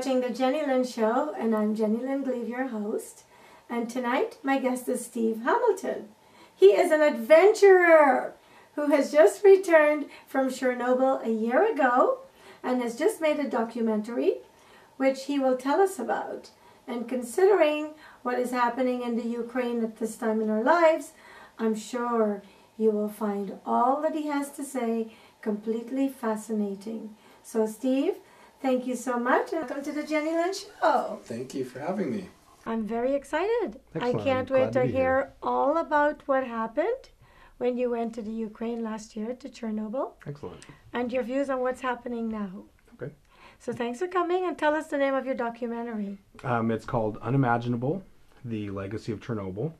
watching the Jennylyn Show, and I'm Jennylyn Gleave, your host. And tonight, my guest is Steve Hamilton. He is an adventurer who has just returned from Chernobyl a year ago and has just made a documentary, which he will tell us about. And considering what is happening in the Ukraine at this time in our lives, I'm sure you will find all that he has to say completely fascinating. So, Steve, thank you so much, and welcome to the Jennylyn Show. Thank you for having me. I'm very excited. Excellent. I can't wait to hear all about what happened when you went to the Ukraine last year, to Chernobyl. Excellent. And your views on what's happening now. Okay. So thanks for coming, and tell us the name of your documentary. It's called Unimaginable, The Legacy of Chernobyl.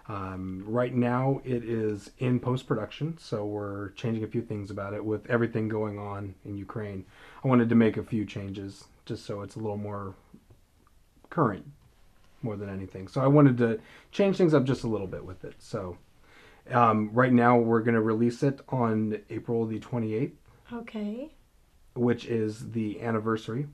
Right now it is in post-production, so we're changing a few things about it with everything going on in Ukraine. I wanted to make a few changes just so it's a little more current more than anything. So I wanted to change things up just a little bit with it. So right now we're going to release it on April the 28th. Okay. Which is the anniversary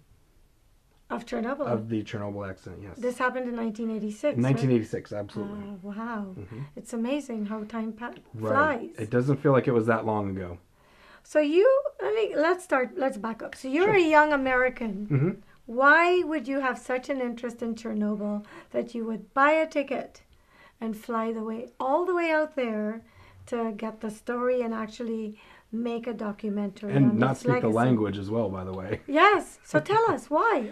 of Chernobyl. Of the Chernobyl accident, yes. This happened in 1986. In 1986, right? Absolutely. Wow. Mm-hmm. It's amazing how time flies. Right. It doesn't feel like it was that long ago. So let's back up. So you're Sure. a young American. Mm-hmm. Why would you have such an interest in Chernobyl that you would buy a ticket and fly all the way out there to get the story and actually make a documentary and on not its speak legacy? the language as well, by the way. Yes. So tell us why.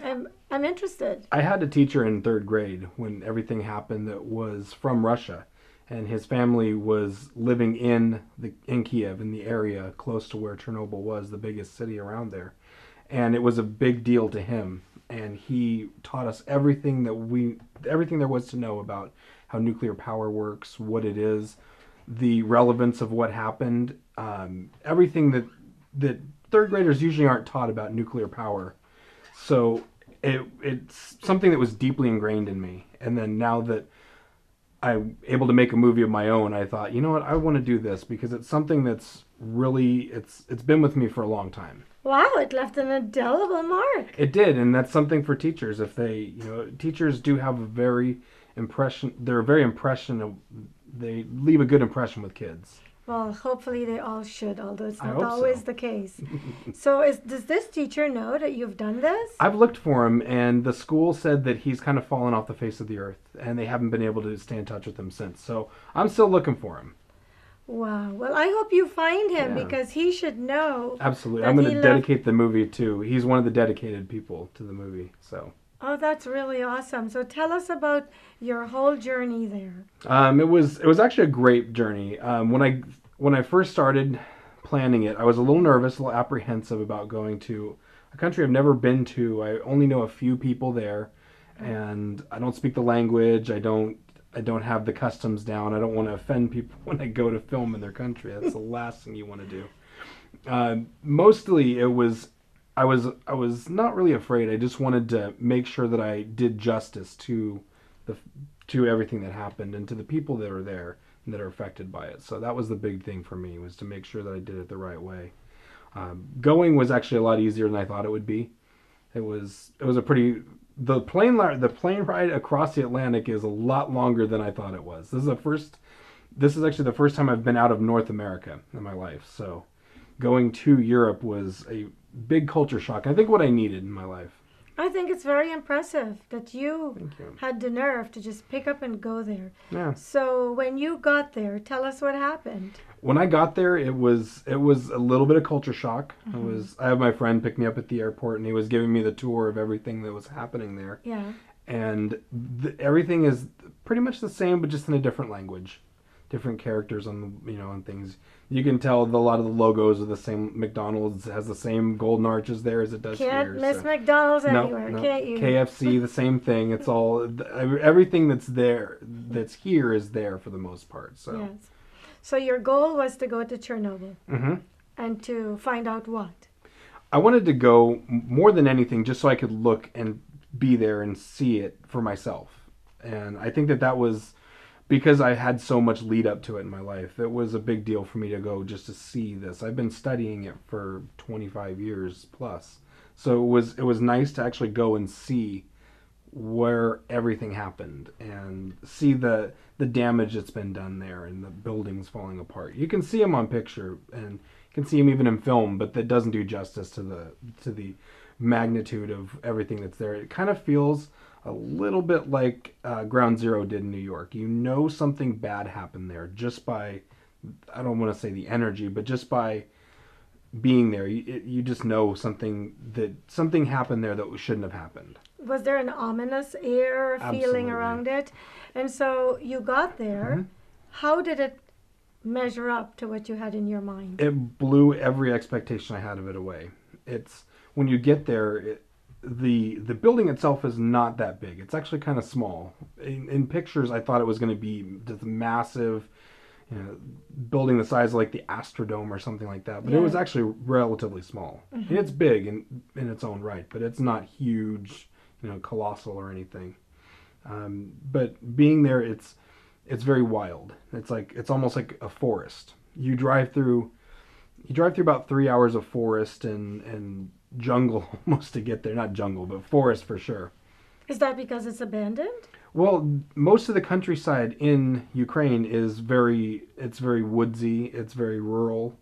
I'm interested. I had a teacher in third grade when everything happened that was from Russia, and his family was living in Kiev, in the area close to where Chernobyl was, the biggest city around there. And it was a big deal to him, and he taught us everything there was to know about how nuclear power works, what it is, the relevance of what happened, everything that third graders usually aren't taught about nuclear power. So it's something that was deeply ingrained in me. And then now that I'm able to make a movie of my own, I thought, you know what, I want to do this because it's something that's really, it's been with me for a long time. Wow, it left an indelible mark. It did, and that's something for teachers. If they, teachers do have they leave a good impression with kids. Well, hopefully they all should, although it's I not hope always so. the case. So does this teacher know that you've done this? I've looked for him, and the school said that he's kind of fallen off the face of the earth, and they haven't been able to stay in touch with him since. So I'm still looking for him. Wow. Well, I hope you find him Yeah. because he should know. Absolutely. I'm going to dedicate the movie to. He's one of the dedicated people to the movie. So. Oh, that's really awesome. So tell us about your whole journey there. It was actually a great journey. When I first started planning it, I was a little nervous, a little apprehensive about going to a country I've never been to. I only know a few people there, and I don't speak the language. I don't have the customs down. I don't want to offend people when I go to film in their country. That's the last thing you want to do. Mostly I was not really afraid. I just wanted to make sure that I did justice to everything that happened and to the people that are there and that are affected by it. So that was the big thing for me, was to make sure that I did it the right way. Going was actually a lot easier than I thought it would be. The plane ride across the Atlantic is a lot longer than I thought it was. This is actually the first time I've been out of North America in my life. So going to Europe was a big culture shock. I think what I needed in my life. I think it's very impressive that you Thank you. had the nerve to just pick up and go there. Yeah. So when you got there, tell us what happened. When I got there, it was a little bit of culture shock. Mm-hmm. I have my friend pick me up at the airport, and he was giving me the tour of everything that was happening there. Yeah. And everything is pretty much the same, but just in a different language, different characters on on things. You can tell a lot of the logos are the same. McDonald's has the same golden arches there as it does here. Can't miss McDonald's anywhere, can't you? KFC, the same thing. It's all everything that's here is there for the most part. So. Yes. So your goal was to go to Chernobyl. Mm-hmm. And to find out what? I wanted to go more than anything just so I could look and be there and see it for myself. And I think that was because I had so much lead up to it in my life. It was a big deal for me to go just to see this. I've been studying it for 25 years plus. So it was nice to actually go and see where everything happened and see the damage that's been done there and the buildings falling apart. You can see them on picture and you can see them even in film, but that doesn't do justice to the magnitude of everything that's there. It kind of feels a little bit like Ground Zero did in New York. You know something bad happened there just by, I don't want to say the energy, but just by being there. You just know something happened there that shouldn't have happened. Was there an ominous air Absolutely. feeling around it? And so you got there. Mm-hmm. How did it measure up to what you had in your mind? It blew every expectation I had of it away. It's when you get there, the building itself is not that big. It's actually kind of small. In pictures, I thought it was going to be this massive, building the size of like the Astrodome or something like that. But it was actually relatively small. Mm-hmm. And it's big in its own right, but it's not huge, colossal or anything. But being there, it's very wild. It's almost like a forest. You drive through about 3 hours of forest and jungle almost to get there. Not jungle, but forest for sure. Is that because it's abandoned? Well, most of the countryside in Ukraine is very woodsy, it's very rural,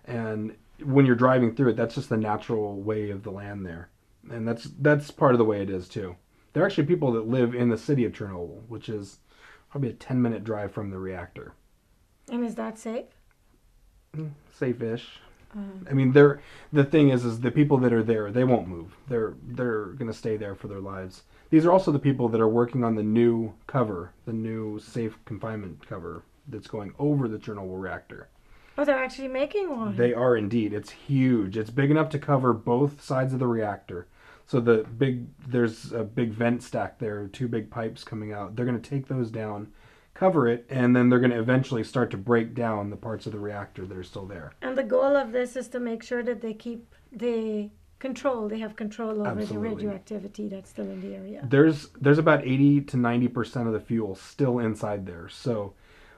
and when you're driving through it, that's just the natural way of the land there. And that's part of the way it is too. There are actually people that live in the city of Chernobyl, which is probably a 10-minute drive from the reactor. And is that safe? Safe-ish. I mean, the thing is the people that are there, they won't move. They're going to stay there for their lives. These are also the people that are working on the new cover, the new safe confinement cover that's going over the Chernobyl reactor. Oh, they're actually making one. They are indeed. It's huge. It's big enough to cover both sides of the reactor. So there's a big vent stack there, 2 big pipes coming out. They're going to take those down, cover it, and then they're going to eventually start to break down the parts of the reactor that are still there. And the goal of this is to make sure that they have control over Absolutely. the radioactivity that's still in the area. There's about 80 to 90% of the fuel still inside there. So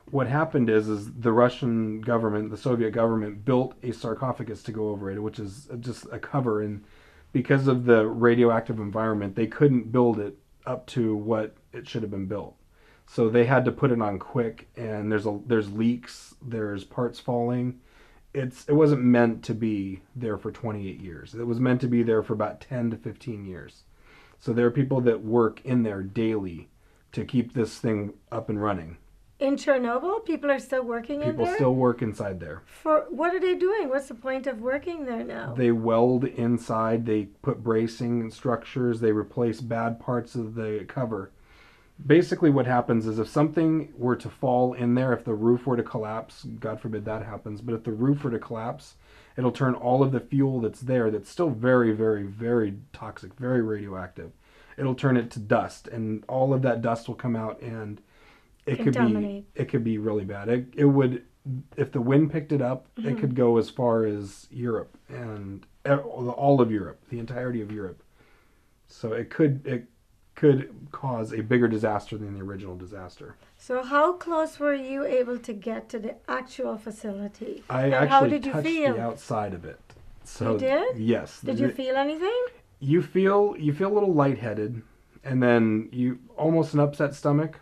what happened is the Russian government, the Soviet government, built a sarcophagus to go over it, which is just a cover, and because of the radioactive environment, they couldn't build it up to what it should have been built. So they had to put it on quick, and there's leaks, there's parts falling. It wasn't meant to be there for 28 years. It was meant to be there for about 10 to 15 years. So there are people that work in there daily to keep this thing up and running. In Chernobyl, people are still working in there? People still work inside there. For what are they doing? What's the point of working there now? They weld inside, they put bracing structures, they replace bad parts of the cover. Basically what happens is if something were to fall in there, if the roof were to collapse, God forbid that happens, but if the roof were to collapse, it'll turn all of the fuel that's there, that's still very, very, very toxic, very radioactive. It'll turn it to dust, and all of that dust will come out, and it could be really bad. It would, if the wind picked it up, it could go as far as Europe and all of Europe, the entirety of Europe. So it could cause a bigger disaster than the original disaster. So how close were you able to get to the actual facility? I and actually how did you touched feel? the outside of it. So you did? Yes. Did you feel anything? You feel a little lightheaded, and then you almost an upset stomach.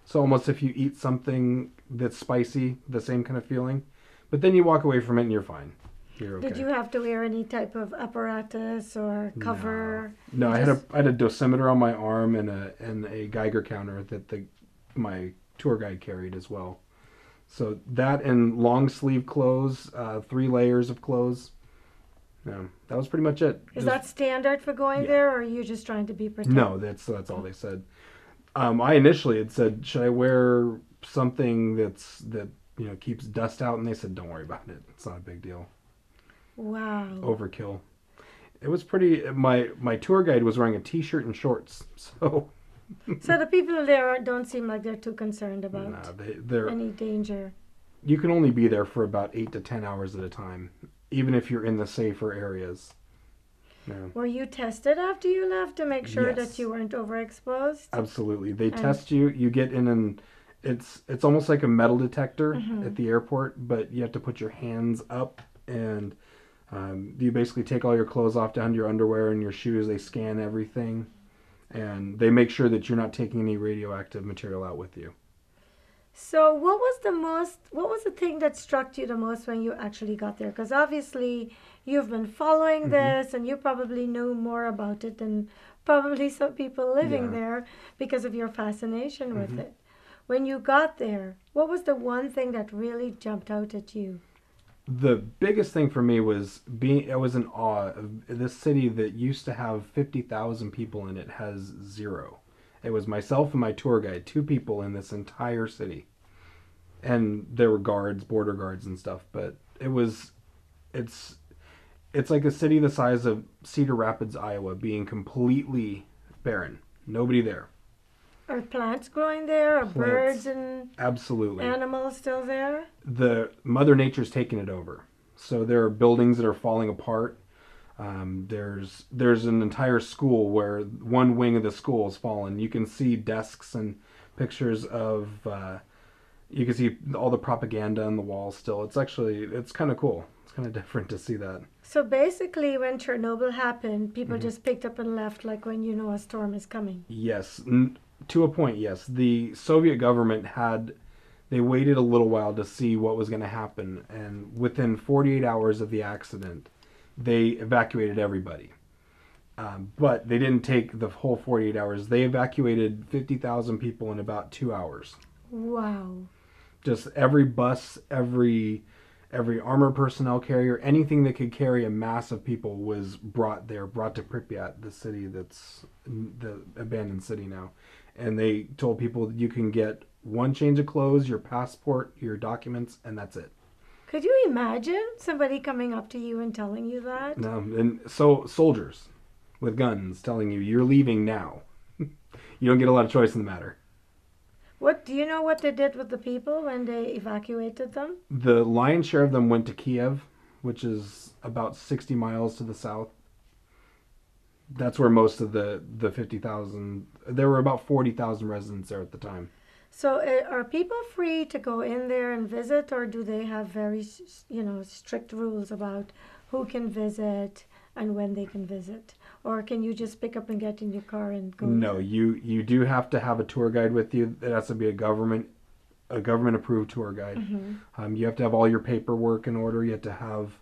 So almost if you eat something that's spicy, the same kind of feeling. But then you walk away from it and you're fine. You're okay. Did you have to wear any type of apparatus or cover? No, I had a dosimeter on my arm and a Geiger counter that my tour guide carried as well. So that and long sleeve clothes, 3 layers of clothes. Yeah, that was pretty much it. Is that standard for going there, or are you just trying to be protected? No, that's all they said. I initially had said, should I wear something that keeps dust out? And they said, don't worry about it. It's not a big deal. Wow. Overkill. It was pretty. My tour guide was wearing a t-shirt and shorts, so. So the people there don't seem like they're too concerned about they're any danger. You can only be there for about 8 to 10 hours at a time, even if you're in the safer areas. Yeah. Were you tested after you left to make sure Yes. that you weren't overexposed? Absolutely. They test you. You get in and it's almost like a metal detector at the airport, but you have to put your hands up and You basically take all your clothes off down to your underwear and your shoes. They scan everything, and they make sure that you're not taking any radioactive material out with you. So what was the thing that struck you the most when you actually got there? Because obviously you've been following this and you probably know more about it than probably some people living there because of your fascination with it. When you got there, what was the one thing that really jumped out at you? The biggest thing for me was I was in awe of this city that used to have 50,000 people in it has 0. It was myself and my tour guide, 2 people in this entire city. And there were guards, border guards and stuff, but it's like a city the size of Cedar Rapids, Iowa, being completely barren. Nobody there. Are plants growing there? Are birds and absolutely animals still there? The Mother Nature's taken it over. So there are buildings that are falling apart. There's an entire school where one wing of the school has fallen. You can see desks and pictures of. You can see all the propaganda on the walls still. It's kind of cool. It's kind of different to see that. So basically, when Chernobyl happened, people just picked up and left, like when you know a storm is coming. Yes. To a point, yes. The Soviet government they waited a little while to see what was going to happen, and within 48 hours of the accident, they evacuated everybody. But they didn't take the whole 48 hours. They evacuated 50,000 people in about 2 hours. Wow. Just every bus, every armored personnel carrier, anything that could carry a mass of people was brought to Pripyat, the city that's the abandoned city now. And they told people you can get one change of clothes, your passport, your documents, and that's it. Could you imagine somebody coming up to you and telling you that? No, and so soldiers with guns telling you you're leaving now. You don't get a lot of choice in the matter. What do you know what they did with the people when they evacuated them? The lion's share of them went to Kiev, which is about 60 miles to the south. That's where most of the 50,000, there were about 40,000 residents there at the time. So are people free to go in there and visit, or do they have very, strict rules about who can visit and when they can visit? Or can you just pick up and get in your car and go? No, you do have to have a tour guide with you. It has to be a government approved tour guide. Mm-hmm. You have to have all your paperwork in order. You have to have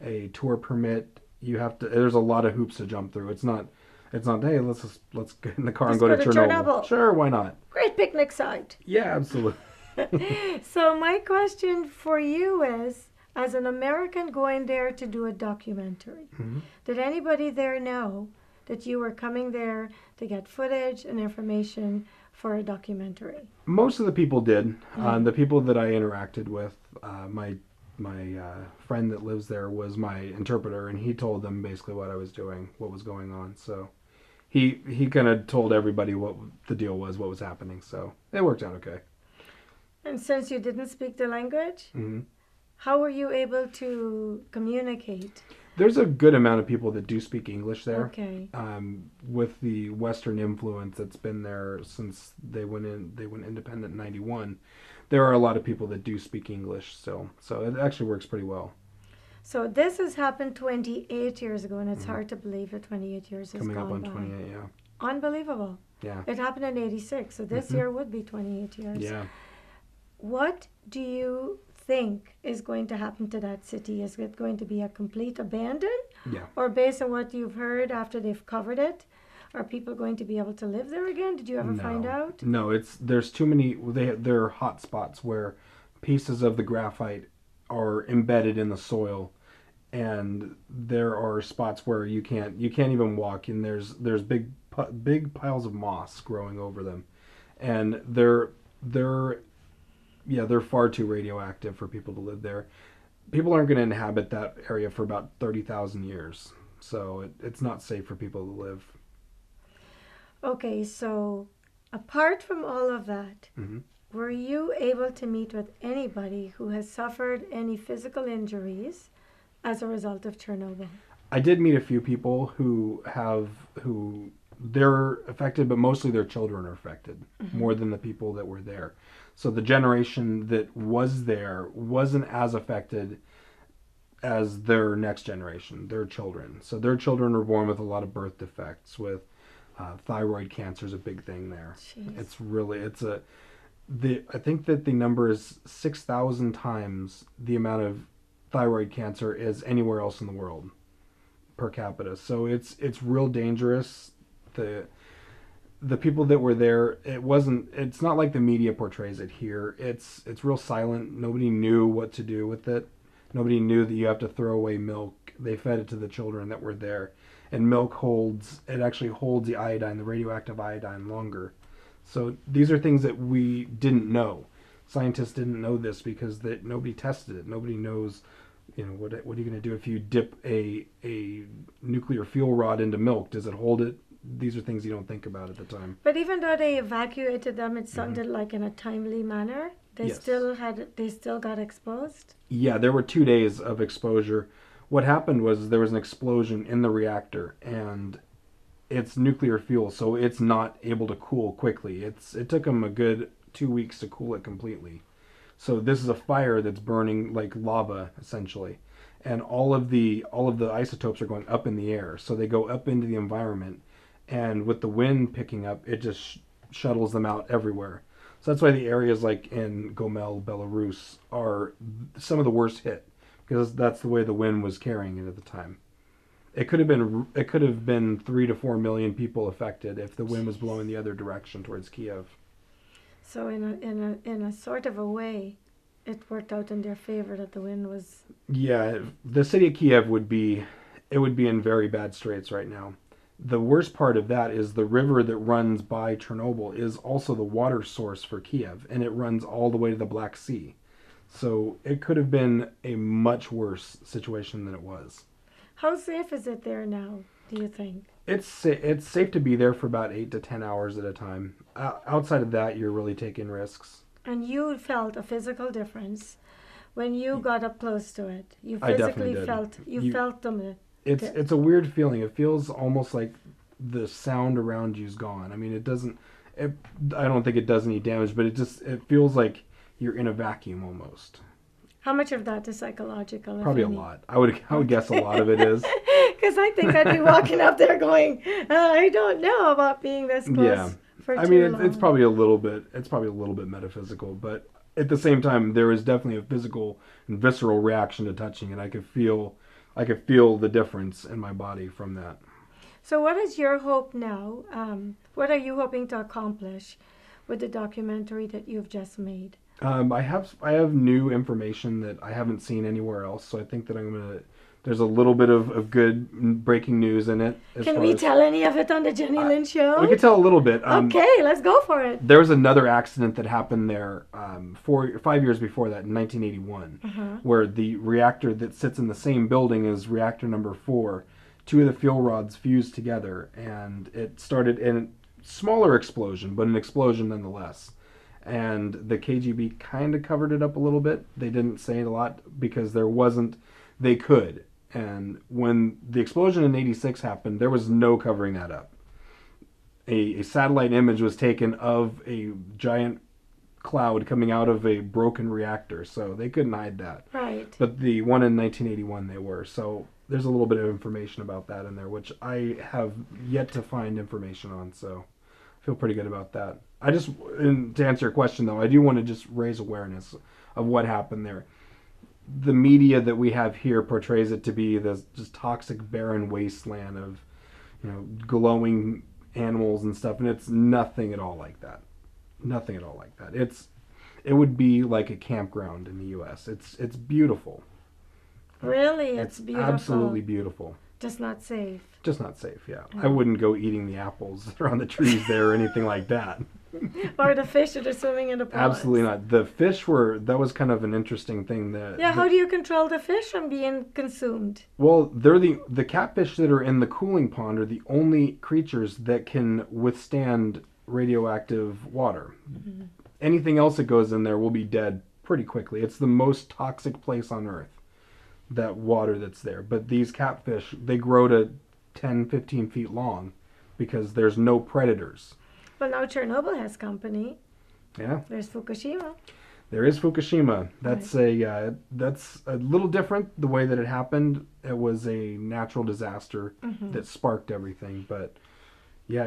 a tour permit. There's a lot of hoops to jump through. It's not hey, let's get in the car and go to Chernobyl. Sure, why not? Great picnic site. Yeah, absolutely. So my question for you is, as an American going there to do a documentary, did anybody there know that you were coming there to get footage and information for a documentary? Most of the people did. The people that I interacted with, my friend that lives there was my interpreter, and he told them basically what I was doing, what was going on. So he kind of told everybody what the deal was, what was happening. So it worked out okay. And since you didn't speak the language, how were you able to communicate? There's a good amount of people that do speak English there. Okay. With the Western influence that's been there since they went independent in 91, there are a lot of people that do speak English still. So it actually works pretty well. So this has happened 28 years ago, and it's hard to believe that 28 years has gone by. Coming up on 28, yeah. Unbelievable. Yeah. It happened in 86, so this year would be 28 years. Yeah. What do you think is going to happen to that city? Is it going to be a complete abandon? Yeah. Or based on what you've heard after they've covered it, are people going to be able to live there again? Did you ever find out? No, there's too many. There are hot spots where pieces of the graphite are embedded in the soil, and there are spots where you can't even walk, and there's big piles of moss growing over them, and they're far too radioactive for people to live there. People aren't going to inhabit that area for about 30,000 years, so it's not safe for people to live. Okay, so apart from all of that, were you able to meet with anybody who has suffered any physical injuries as a result of Chernobyl? I did meet a few people who they're affected, but mostly their children are affected more than the people that were there. So the generation that was there wasn't as affected as their next generation, their children. So their children are born with a lot of birth defects. With thyroid cancer is a big thing there. Jeez. I think that the number is 6,000 times the amount of thyroid cancer is anywhere else in the world per capita. So it's real dangerous. The people that were there, it's not like the media portrays it here. It's real silent. Nobody knew what to do with it. Nobody knew that you have to throw away milk. They fed it to the children that were there. And milk actually holds the iodine, the radioactive iodine, longer. So these are things that we didn't know. Scientists didn't know this because nobody tested it. Nobody knows, what are you going to do if you dip a nuclear fuel rod into milk? Does it hold it? These are things you don't think about at the time. But even though they evacuated them, it sounded like in a timely manner. They Yes. still got exposed. Yeah, there were 2 days of exposure. What happened was there was an explosion in the reactor, and it's nuclear fuel, so it's not able to cool quickly. It took them a good 2 weeks to cool it completely. So this is a fire that's burning like lava essentially, and all of the isotopes are going up in the air. So they go up into the environment, and with the wind picking up, it just shuttles them out everywhere. So that's why the areas like in Gomel, Belarus, are some of the worst hit, because that's the way the wind was carrying it at the time. It could have been 3 to 4 million people affected if the wind was blowing the other direction towards Kiev. So in a sort of a way, it worked out in their favor that the wind was. Yeah, the city of Kiev would be in very bad straits right now. The worst part of that is the river that runs by Chernobyl is also the water source for Kiev, and it runs all the way to the Black Sea. So it could have been a much worse situation than it was. How safe is it there now, do you think? It's safe to be there for about 8 to 10 hours at a time. Outside of that, you're really taking risks. And you felt a physical difference when you got up close to it. You I physically definitely did. you felt them. It's a weird feeling. It feels almost like the sound around you's gone. I mean, I don't think it does any damage, but it feels like you're in a vacuum almost. How much of that is psychological? Probably a lot. I would guess a lot of it is. Because I think I'd be walking up there going, I don't know about being this close. Yeah. For I too mean, long. it's probably a little bit metaphysical, but at the same time, there is definitely a physical and visceral reaction to touching it. I could feel the difference in my body from that. So what is your hope now? What are you hoping to accomplish with the documentary that you've just made? I have new information that I haven't seen anywhere else, so I think that there's a little bit of good breaking news in it. Can we tell any of it on the Jennylyn show? We could tell a little bit. Okay, let's go for it. There was another accident that happened there 5 years before that, in 1981, where the reactor that sits in the same building as reactor number 4, 2 of the fuel rods fused together, and it started in a smaller explosion, but an explosion nonetheless. And the KGB kind of covered it up a little bit. They didn't say a lot because they could. And when the explosion in 86 happened, there was no covering that up. A satellite image was taken of a giant cloud coming out of a broken reactor, so they couldn't hide that. Right. But the one in 1981 they were. So there's a little bit of information about that in there, which I have yet to find information on, so I feel pretty good about that. To answer your question though, I do want to just raise awareness of what happened there. The media that we have here portrays it to be this just toxic, barren wasteland of, glowing animals and stuff, and it's nothing at all like that. Nothing at all like that. It would be like a campground in the U.S. It's beautiful. Really, it's beautiful. Absolutely beautiful. Just not safe. Just not safe, yeah. I wouldn't go eating the apples that are on the trees there or anything like that. Or the fish that are swimming in the ponds. Absolutely not. The fish that was kind of an interesting thing. How do you control the fish from being consumed? Well, they're the catfish that are in the cooling pond are the only creatures that can withstand radioactive water. Mm-hmm. Anything else that goes in there will be dead pretty quickly. It's the most toxic place on Earth, that water that's there. But these catfish, they grow to 10, 15 feet long because there's no predators. Well, now Chernobyl has company. Yeah. There's Fukushima. There is Fukushima. That's a little different the way that it happened. It was a natural disaster that sparked everything. But yeah,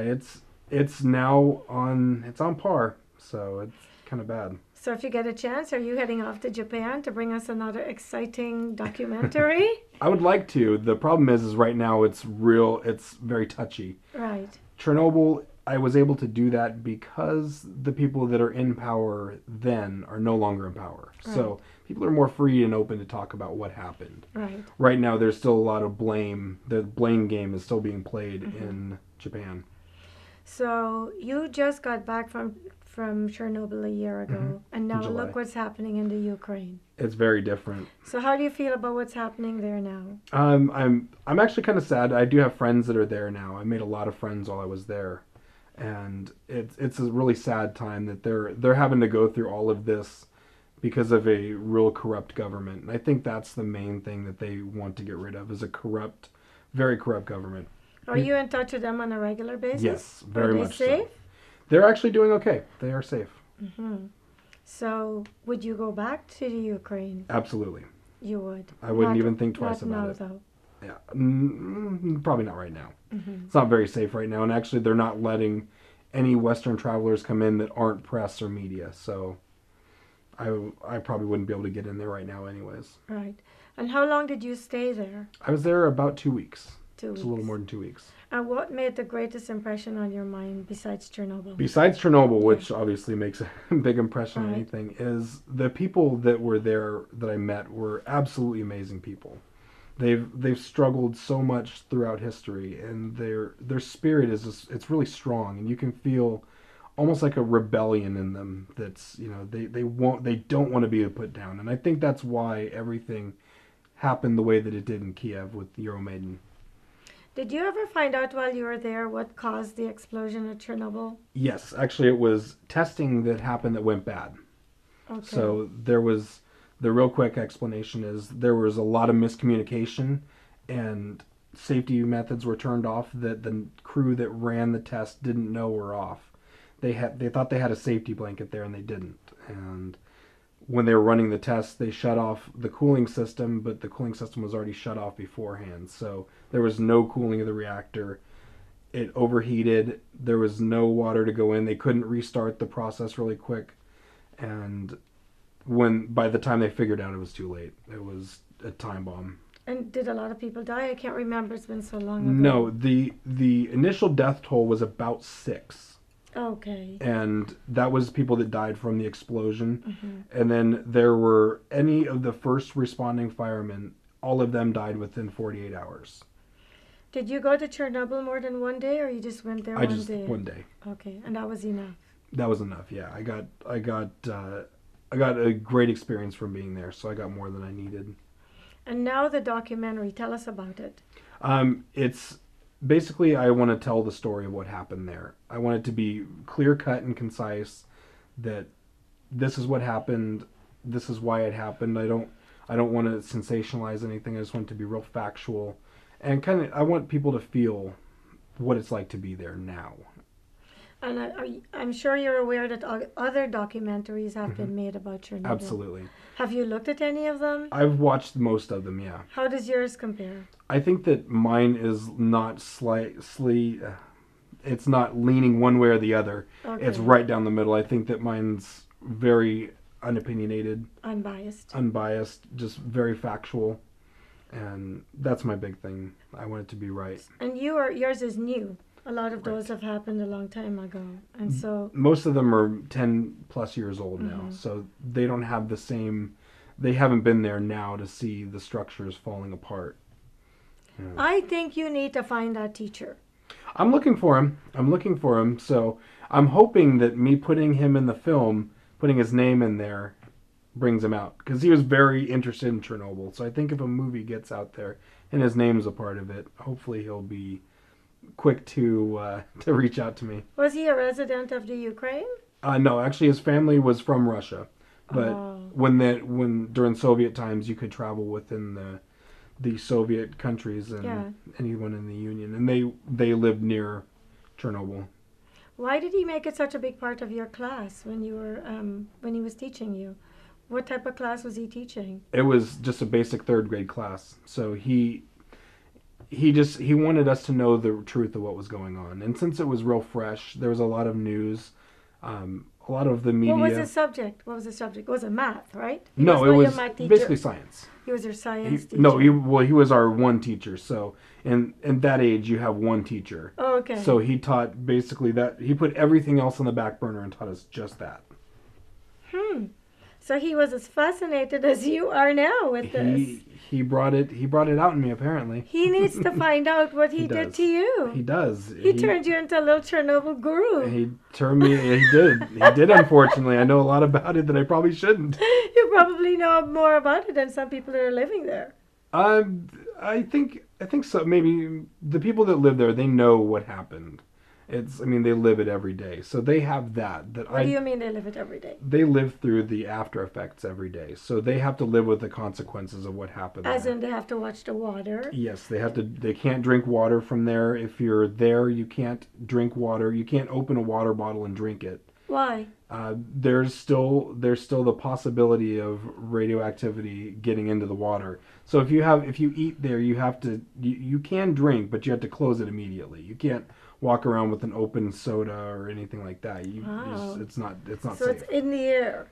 it's now on par. So it's kind of bad. So if you get a chance, are you heading off to Japan to bring us another exciting documentary? I would like to. The problem is right now it's very touchy. Right. Chernobyl, I was able to do that because the people that are in power then are no longer in power. Right. So people are more free and open to talk about what happened. Right. Right now there's still a lot of blame. The blame game is still being played in Japan. So you just got back from Chernobyl a year ago, and now look what's happening in the Ukraine. It's very different. So how do you feel about what's happening there now? I'm actually kind of sad. I do have friends that are there now. I made a lot of friends while I was there, and it's a really sad time that they're having to go through all of this because of a real corrupt government. And I think that's the main thing that they want to get rid of, is a corrupt, very corrupt government. Are you in touch with them on a regular basis? Yes, very much so. Are they safe? They're actually doing okay. They are safe. So would you go back to the Ukraine? Absolutely. You would? I wouldn't even think twice about it. Though. Yeah, probably not right now. It's not very safe right now, and actually they're not letting any Western travelers come in that aren't press or media. So I probably wouldn't be able to get in there right now anyways. Right. And how long did you stay there? I was there about 2 weeks. 2 weeks. It's a little more than 2 weeks. And what made the greatest impression on your mind besides Chernobyl? Besides Chernobyl, which obviously makes a big impression on anything, is the people that were there that I met were absolutely amazing people. They've struggled so much throughout history, and their spirit is it's really strong, and you can feel almost like a rebellion in them. That's they don't want to be put down, and I think that's why everything happened the way that it did in Kiev with Euromaiden. Did you ever find out while you were there what caused the explosion at Chernobyl? Yes, actually it was testing that happened that went bad. Okay. So the real quick explanation is there was a lot of miscommunication, and safety methods were turned off that the crew that ran the test didn't know were off. They thought they had a safety blanket there, and they didn't. And when they were running the test, they shut off the cooling system, but the cooling system was already shut off beforehand. So there was no cooling of the reactor. It overheated. There was no water to go in. They couldn't restart the process really quick. And by the time they figured out, it was too late. It was a time bomb. And did a lot of people die? I can't remember. It's been so long ago. No, the initial death toll was about 6. Okay. And that was people that died from the explosion. And then there were any of the first responding firemen, all of them died within 48 hours. Did you go to Chernobyl more than one day, or you just went there one day? One day. Okay, and that was enough. That was enough. Yeah, I got a great experience from being there, so I got more than I needed. And now the documentary. Tell us about it. It's basically, I want to tell the story of what happened there. I want it to be clear cut and concise. That this is what happened. This is why it happened. I don't want to sensationalize anything. I just want it to be real factual, and I want people to feel what it's like to be there now. And I'm sure you're aware that other documentaries have been made about Chernobyl. Absolutely. Have you looked at any of them? I've watched most of them, yeah. How does yours compare? I think that mine is not slightly... it's not leaning one way or the other. Okay. It's right down the middle. I think that mine's very unopinionated. Unbiased, just very factual. And that's my big thing. I want it to be right. And yours is new. A lot of those have happened a long time ago, and so most of them are 10 plus years old now, so they don't have the same. They haven't been there now to see the structures falling apart. Yeah. I think you need to find that teacher. I'm looking for him. So I'm hoping that me putting him in the film, putting his name in there, brings him out, because he was very interested in Chernobyl. So I think if a movie gets out there and his name's a part of it, hopefully he'll be quick to reach out to me. Was he a resident of the Ukraine? No, actually his family was from Russia, but when during Soviet times you could travel within the Soviet countries and anyone in the Union, and they lived near Chernobyl. Why did he make it such a big part of your class when you were when he was teaching you? What type of class was he teaching? It was just a basic third grade class. So he wanted us to know the truth of what was going on. And since it was real fresh, there was a lot of news, a lot of the media. What was the subject? It was it math, right? No, it was basically science. He was your science teacher? No, he was our one teacher. So in that age, you have one teacher. Oh, okay. So he taught basically that. He put everything else on the back burner and taught us just that. So he was as fascinated as you are now with this. He brought it out in me, apparently. He needs to find out what he did to you. He does. He turned you into a little Chernobyl guru. He did. He did, unfortunately. I know a lot about it that I probably shouldn't. You probably know more about it than some people that are living there. I think so. Maybe the people that live there, they know what happened. They live it every day. So they have that. What do you mean they live it every day? They live through the after effects every day. So they have to live with the consequences of what happened. As in they have to watch the water? Yes, they can't drink water from there. If you're there, you can't drink water. You can't open a water bottle and drink it. Why? There's still the possibility of radioactivity getting into the water. So if you eat there, you can drink, but you have to close it immediately. You can't walk around with an open soda or anything like that. It's not so safe. So it's in the air.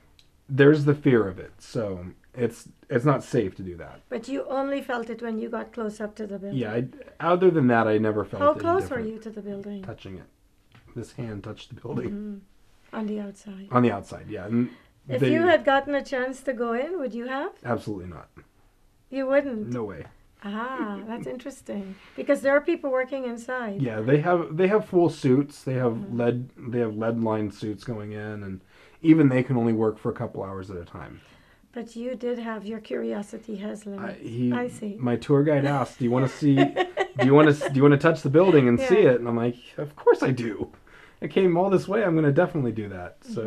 There's the fear of it. So it's not safe to do that. But you only felt it when you got close up to the building. Yeah, other than that, I never felt it. How close were you to the building? Touching it. This hand touched the building. Mm-hmm. On the outside. On the outside, yeah. And if you had gotten a chance to go in, would you have? Absolutely not. You wouldn't? No way. That's interesting. Because there are people working inside. Yeah, they have full suits. They have lead lined suits going in, and even they can only work for a couple hours at a time. But you did have your curiosity has limits. I see. My tour guide asked, "Do you want to see? do you want to touch the building and see it?" And I'm like, "Of course I do. I came all this way. I'm going to definitely do that." So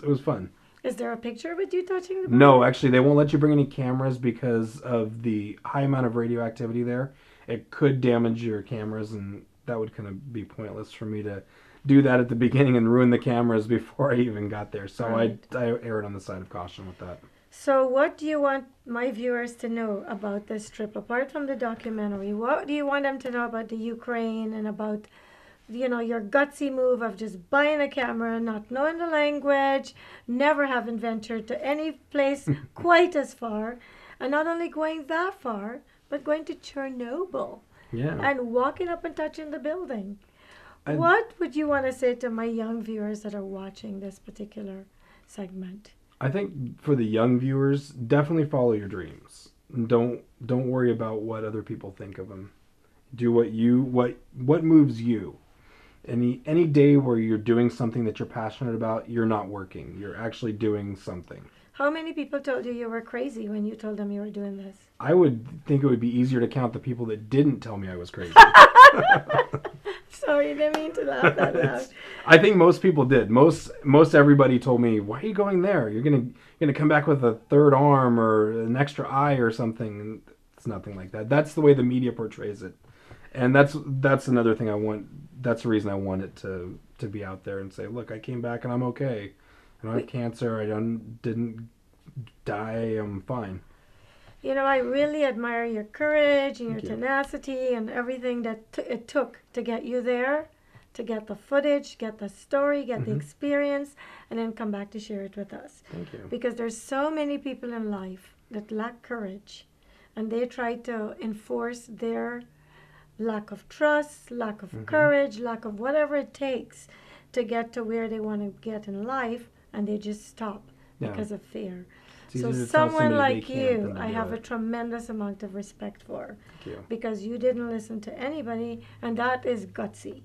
it was fun. Is there a picture with you touching the building? No, actually, they won't let you bring any cameras because of the high amount of radioactivity there. It could damage your cameras, and that would kind of be pointless for me to do that at the beginning and ruin the cameras before I even got there. So I erred on the side of caution with that. So what do you want my viewers to know about this trip? Apart from the documentary, what do you want them to know about the Ukraine and about your gutsy move of just buying a camera, not knowing the language, never having ventured to any place quite as far, and not only going that far, but going to Chernobyl and walking up and touching the building. What would you want to say to my young viewers that are watching this particular segment? I think for the young viewers, definitely follow your dreams. Don't worry about what other people think of them. Do what moves you. Any day where you're doing something that you're passionate about, you're not working. You're actually doing something. How many people told you were crazy when you told them you were doing this? I would think it would be easier to count the people that didn't tell me I was crazy. Sorry, didn't mean to laugh that loud. I think most people did. Most everybody told me, "Why are you going there? You're gonna come back with a third arm or an extra eye or something." And it's nothing like that. That's the way the media portrays it. And that's another thing I want. That's the reason I want it to be out there and say, look, I came back and I'm okay. I don't have cancer. I didn't die. I'm fine. I really admire your courage and your tenacity and everything that it took to get you there, to get the footage, get the story, get the experience, and then come back to share it with us. Thank you. Because there's so many people in life that lack courage, and they try to enforce their lack of trust, lack of courage, lack of whatever it takes to get to where they want to get in life, and they just stop because of fear. So someone like you, I have a tremendous amount of respect for. Thank you. Because you didn't listen to anybody, and that is gutsy.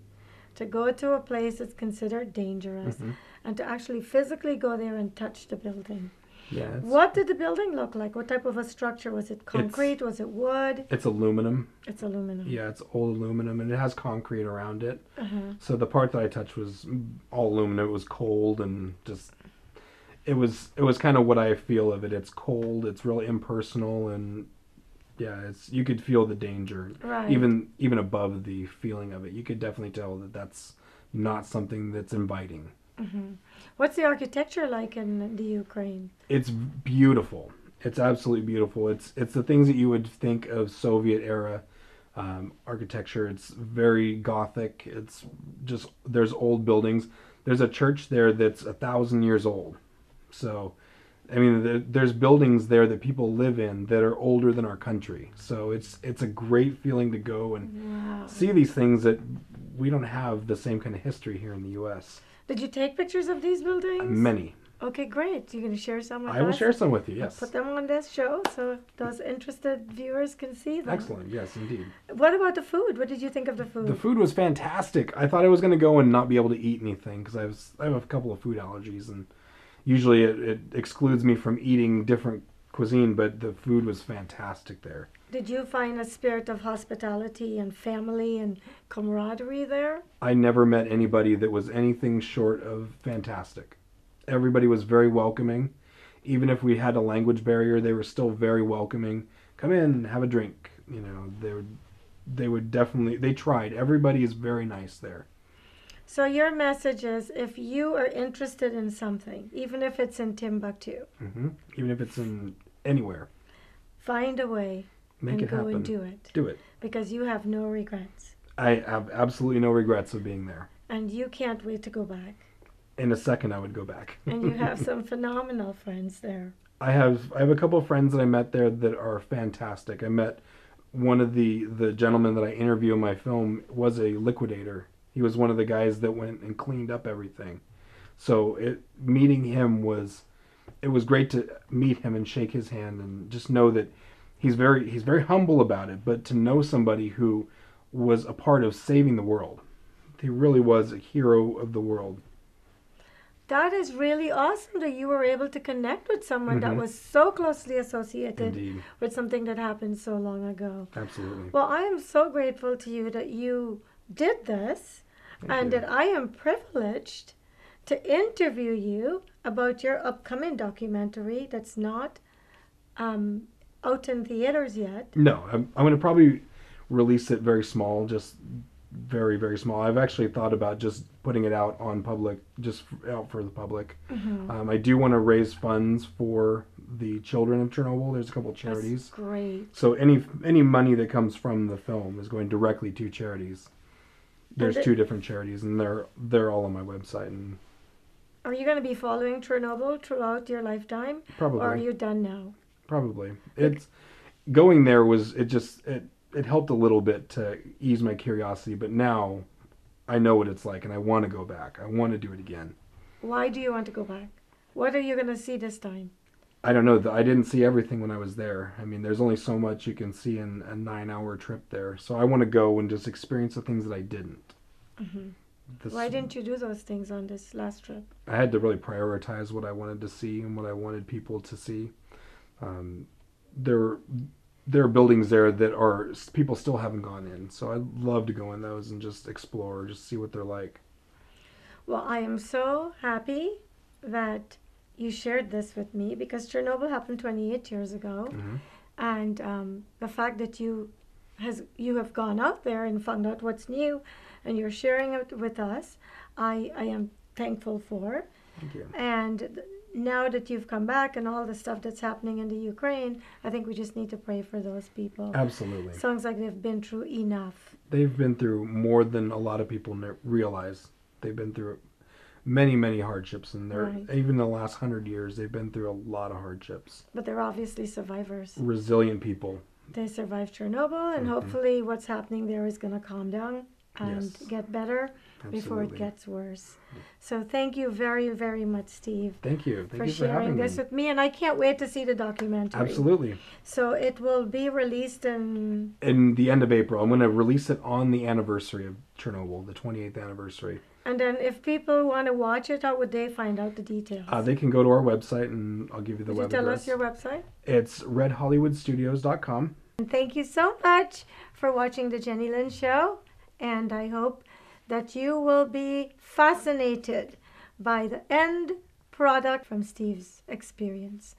To go to a place that's considered dangerous and to actually physically go there and touch the building. Yeah. What did the building look like? What type of a structure? Was it concrete? Was it wood? It's aluminum. It's aluminum. Yeah, it's old aluminum, and it has concrete around it. So the part that I touched was all aluminum. It was cold and just... It was kind of what I feel of it. It's cold. It's really impersonal, and you could feel the danger, even above the feeling of it. You could definitely tell that that's not something that's inviting. What's the architecture like in the Ukraine? It's beautiful. It's absolutely beautiful. It's the things that you would think of Soviet era architecture. It's very Gothic. It's just, there's old buildings. There's a church there that's 1,000 years old. So, I mean, there's buildings there that people live in that are older than our country. So it's a great feeling to go and see these things that we don't have the same kind of history here in the U.S. Did you take pictures of these buildings? Many. Okay, great. You're going to share some with us? I will share some with you, yes. Put them on this show so those interested viewers can see them. Excellent, yes, indeed. What about the food? What did you think of the food? The food was fantastic. I thought I was going to go and not be able to eat anything because I have a couple of food allergies, and usually it excludes me from eating different cuisine, but the food was fantastic there. Did you find a spirit of hospitality and family and camaraderie there? I never met anybody that was anything short of fantastic. Everybody was very welcoming. Even if we had a language barrier, they were still very welcoming. Come in, have a drink. You know, they would definitely, they tried. Everybody is very nice there. So your message is, if you are interested in something, even if it's in Timbuktu, even if it's in anywhere, find a way make it happen. Go and do it. Do it. Because you have no regrets. I have absolutely no regrets of being there. And you can't wait to go back. In a second, I would go back. And you have some phenomenal friends there. I have a couple of friends that I met there that are fantastic. I met one of the gentlemen that I interview in my film was a liquidator. He was one of the guys that went and cleaned up everything. So meeting him was great to meet him and shake his hand and just know that he's very humble about it. But to know somebody who was a part of saving the world, he really was a hero of the world. That is really awesome that you were able to connect with someone that was so closely associated with something that happened so long ago. Absolutely. Well, I am so grateful to you that you did this and that I am privileged to interview you about your upcoming documentary that's not out in theaters yet. No, I'm going to probably release it very small, just very, very small. I've actually thought about just putting it out on public, just out for the public. I do want to raise funds for the children of Chernobyl. There's a couple of charities. That's great. So any money that comes from the film is going directly to charities. There's 2 different charities, and they're all on my website. And are you going to be following Chernobyl throughout your lifetime? Probably. Or are you done now? Probably. It's going there was it helped a little bit to ease my curiosity, but now I know what it's like and I want to go back. I want to do it again. Why do you want to go back? What are you going to see this time? I don't know. I didn't see everything when I was there. I mean, there's only so much you can see in a 9-hour trip there. So I want to go and just experience the things that I didn't. Why didn't you do those things on this last trip? I had to really prioritize what I wanted to see and what I wanted people to see. There are buildings there that people still haven't gone in. So I'd love to go in those and just explore, just see what they're like. Well, I am so happy that you shared this with me, because Chernobyl happened 28 years ago. And the fact that you have gone out there and found out what's new and you're sharing it with us, I am thankful for. Thank you. And now that you've come back and all the stuff that's happening in the Ukraine, I think we just need to pray for those people. Absolutely. Sounds like they've been through enough. They've been through more than a lot of people realize. They've been through many, many hardships, and even in the last 100 years, they've been through a lot of hardships. But they're obviously survivors. Resilient people. They survived Chernobyl, and hopefully what's happening there is going to calm down and get better before it gets worse. So thank you very, very much, Steve. Thank you. For sharing this with me, and I can't wait to see the documentary. Absolutely. So it will be released in the end of April. I'm going to release it on the anniversary of Chernobyl, the 28th anniversary. And then if people want to watch it, how would they find out the details? They can go to our website, and I'll give you the web address. Tell us your website. It's redhollywoodstudios.com. And thank you so much for watching the Jennylyn Show. And I hope that you will be fascinated by the end product from Steve's experience.